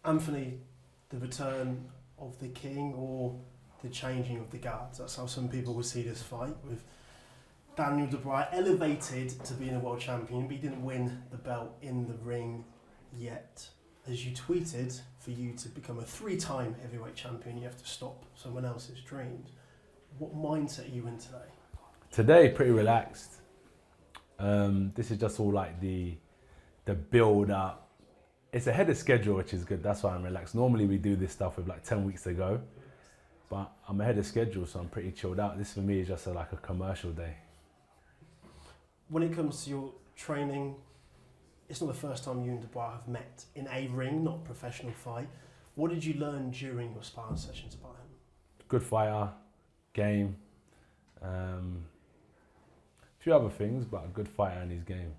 Anthony, the return of the king or the changing of the guards. That's how some people will see this fight, with Daniel Dubois elevated to being a world champion, but he didn't win the belt in the ring yet. As you tweeted, for you to become a 3-time heavyweight champion, you have to stop someone else's dreams. What mindset are you in today? Today, pretty relaxed. This is just all like the build up. It's ahead of schedule, which is good. That's why I'm relaxed. Normally we do this stuff with like 10 weeks to go, but I'm ahead of schedule, so I'm pretty chilled out. This for me is just like a commercial day. When it comes to your training, it's not the first time you and Dubois have met in a ring, not a professional fight. What did you learn during your sparring sessions about him? Good fighter, game, a few other things, but a good fighter in his game.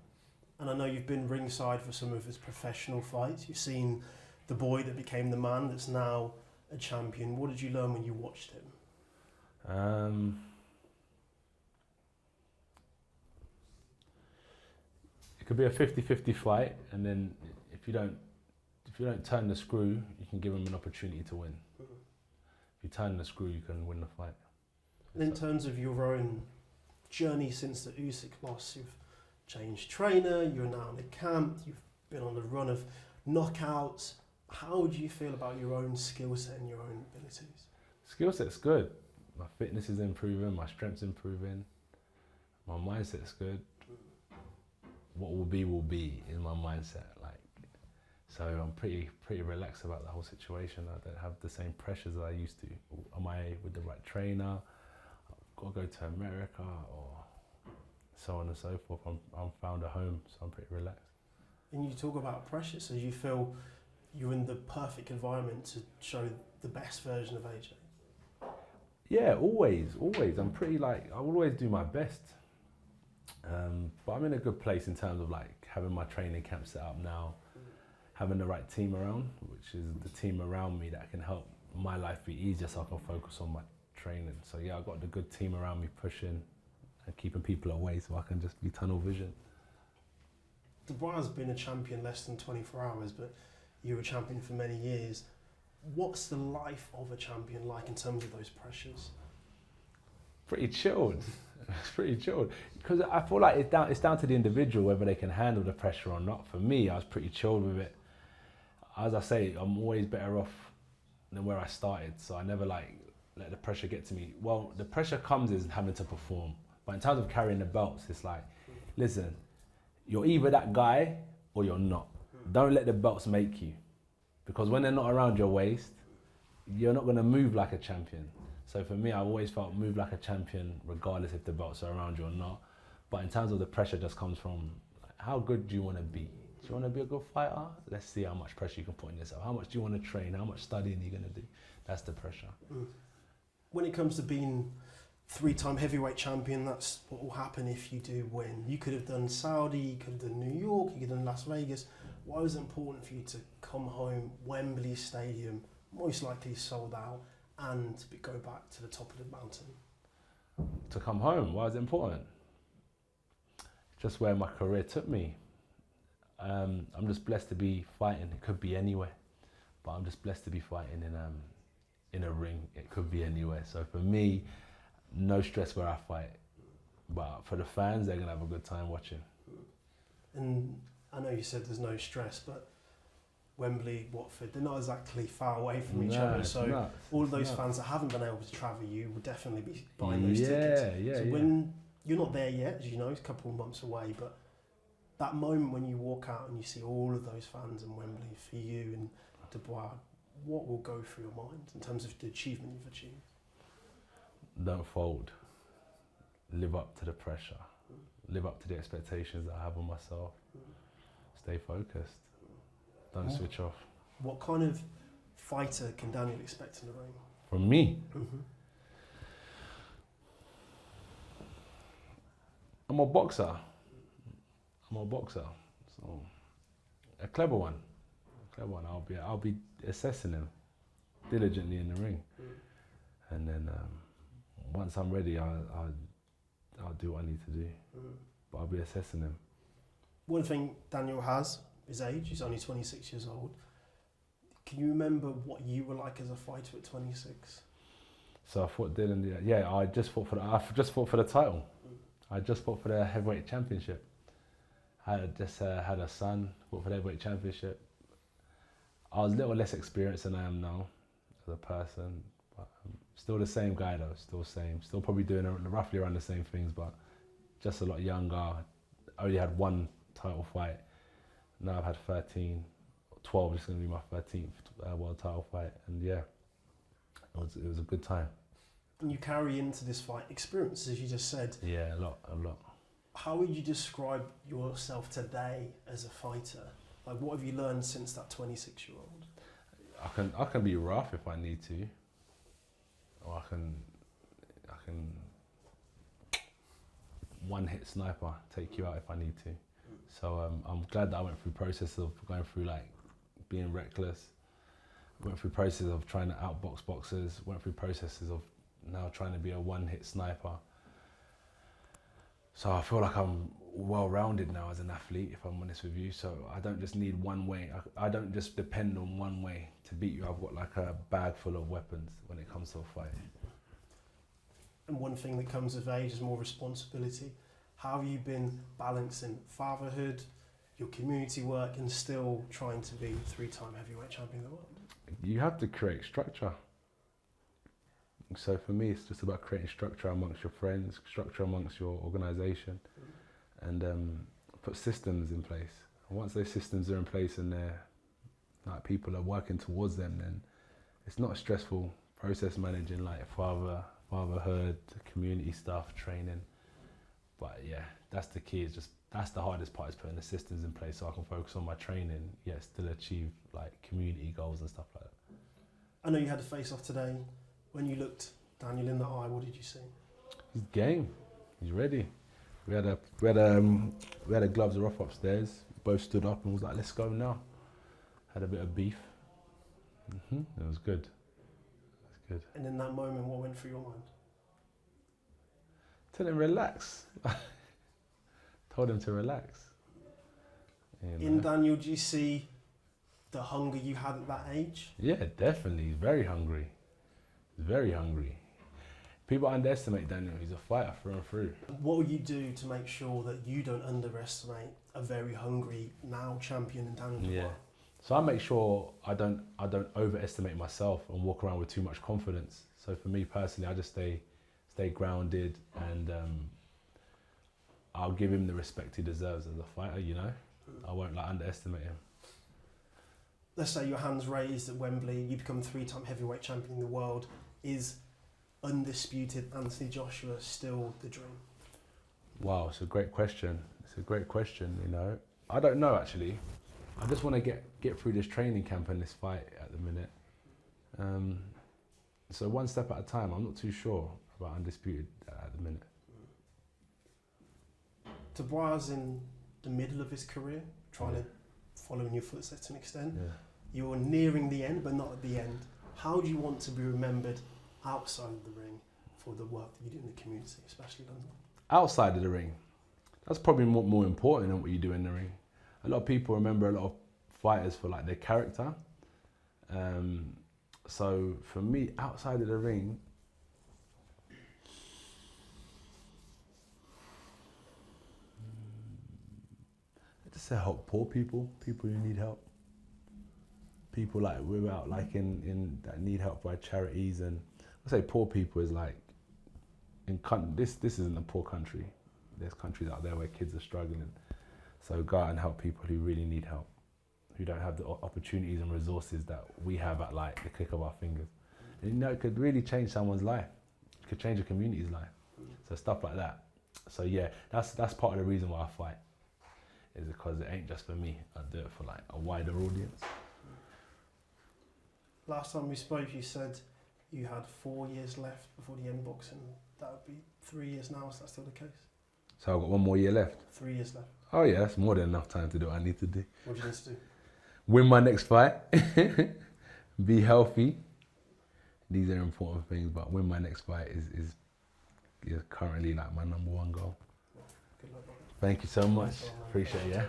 And I know you've been ringside for some of his professional fights. You've seen the boy that became the man that's now a champion. What did you learn when you watched him? It could be a 50-50 fight, and then if you don't turn the screw, you can give him an opportunity to win. If you turn the screw, you can win the fight. And in terms of your own journey since the Usyk loss, you've changed trainer, you're now in a camp, you've been on a run of knockouts. How do you feel about your own skill set and your own abilities? Skill set's good. My fitness is improving, my strength's improving, my mindset's good. What will be in my mindset. So I'm pretty relaxed about the whole situation. I don't have the same pressures that I used to. Am I with the right trainer? I've got to go to America, or so on and so forth. I'm found a home, so I'm pretty relaxed. And you talk about pressure, so you feel you're in the perfect environment to show the best version of AJ? Yeah, always. I'm pretty I will always do my best. But I'm in a good place in terms of having my training camp set up now, having the right team around, which is the team around me that can help my life be easier so I can focus on my training. So yeah, I've got the good team around me pushing and keeping people away so I can just be tunnel vision. Dubois has been a champion less than 24 hours, but you were a champion for many years. What's the life of a champion like in terms of those pressures? Pretty chilled. It's pretty chilled. Because I feel like it's down to the individual whether they can handle the pressure or not. For me, I was pretty chilled with it. As I say, I'm always better off than where I started, so I never let the pressure get to me. Well, the pressure comes is having to perform. But in terms of carrying the belts, it's listen, you're either that guy or you're not. Don't let the belts make you. Because when they're not around your waist, you're not going to move like a champion. So for me, I've always felt move like a champion regardless if the belts are around you or not. But in terms of the pressure, just comes from how good do you want to be? Do you want to be a good fighter? Let's see how much pressure you can put on yourself. How much do you want to train? How much studying are you going to do? That's the pressure. When it comes to being 3-time heavyweight champion, that's what will happen if you do win. You could have done Saudi, you could have done New York, you could have done Las Vegas. Why was it important for you to come home, Wembley Stadium, most likely sold out, and go back to the top of the mountain? To come home, why is it important? Just where my career took me. I'm just blessed to be fighting. It could be anywhere, but I'm just blessed to be fighting in a ring. It could be anywhere. So for me, no stress where I fight. But for the fans, they're gonna have a good time watching. And I know you said there's no stress, but Wembley, Watford, they're not exactly far away from each other. So all of those fans that haven't been able to travel, you will definitely be buying those tickets. So when you're not there yet, as you know, it's a couple of months away, but that moment when you walk out and you see all of those fans in Wembley for you and Dubois, what will go through your mind in terms of the achievement you've achieved? Don't fold. Live up to the pressure. Live up to the expectations that I have on myself. Stay focused. Don't switch off. What kind of fighter can Daniel expect in the ring? From me? I'm a boxer. So a clever one. I'll be assessing him diligently in the ring, and then once I'm ready, I'll do what I need to do. But I'll be assessing him. One thing Daniel has, his age. He's only 26 years old. Can you remember what you were like as a fighter at 26? So I fought Dillian. Yeah, I just fought for the title. I just fought for the heavyweight championship. I just had a son, fought for the heavyweight championship. I was a little less experienced than I am now as a person, but still the same guy though, still probably doing roughly around the same things, but just a lot younger. I only had one title fight. Now I've had 13, 12, this is going to be my 13th world title fight, and yeah, it was a good time. And you carry into this fight experience, as you just said. Yeah, a lot. How would you describe yourself today as a fighter? Like, what have you learned since that 26-year-old? I can be rough if I need to, or I can one-hit sniper, take you out if I need to. So I'm glad that I went through process of going through like being reckless, went through process of trying to outbox boxers, went through processes of now trying to be a one-hit sniper. So I feel like I'm well-rounded now as an athlete, if I'm honest with you. So I don't just need one way. I don't just depend on one way to beat you. I've got like a bag full of weapons when it comes to a fight. And one thing that comes with age is more responsibility. How have you been balancing fatherhood, your community work, and still trying to be 3-time heavyweight champion of the world? You have to create structure. So for me, it's just about creating structure amongst your friends, structure amongst your organisation, and put systems in place. And once those systems are in place and like people are working towards them, then it's not a stressful process managing like fatherhood, community stuff, training. But yeah, that's the key. That's the hardest part, is putting the systems in place so I can focus on my training, yet still achieve like community goals and stuff like that. I know you had a face-off today. When you looked Daniel in the eye, what did you see? He's game. He's ready. We had a gloves off upstairs. Both stood up and was like, "Let's go now." Had a bit of beef. It was good. It was good. And in that moment, what went through your mind? Tell him relax. Told him to relax. You know? In Daniel, do you see the hunger you had at that age? Yeah, definitely. He's very hungry. He's very hungry. People underestimate Daniel. He's a fighter through and through. What will you do to make sure that you don't underestimate a very hungry now champion in Daniel Dubois? Yeah. So I make sure I don't overestimate myself and walk around with too much confidence. So for me personally, I just stay grounded, and I'll give him the respect he deserves as a fighter, you know. I won't like underestimate him. Let's say your hand's raised at Wembley, you become 3-time heavyweight champion in the world. Is undisputed Anthony Joshua still the dream? Wow, it's a great question. It's a great question, you know. I don't know actually. I just want to get through this training camp and this fight at the minute. So one step at a time. I'm not too sure about undisputed at the minute. Dubois is in the middle of his career, trying to follow in your footsteps to an extent. Yeah. You're nearing the end, but not at the end. How do you want to be remembered outside of the ring for the work that you do in the community, especially London? Outside of the ring, that's probably more important than what you do in the ring. A lot of people remember a lot of fighters for like their character. So for me, outside of the ring, I just say help poor people who need help. People like without like in that need help by charities, and I say poor people is like this isn't a poor country. There's countries out there where kids are struggling. So go out and help people who really need help, who don't have the opportunities and resources that we have at like the click of our fingers. And you know, it could really change someone's life. It could change a community's life. So stuff like that. So yeah, that's part of the reason why I fight, is because it ain't just for me. I do it for like a wider audience. Last time we spoke, you said you had 4 years left before the end boxing. That would be 3 years now. Is that still the case? So I've got 1 more year left? 3 years left. Oh yeah, that's more than enough time to do what I need to do. What do you need to do? Win my next fight, be healthy. These are important things, but win my next fight is currently like my #1 goal. Good luck. Thank you so much. Appreciate it. Yeah.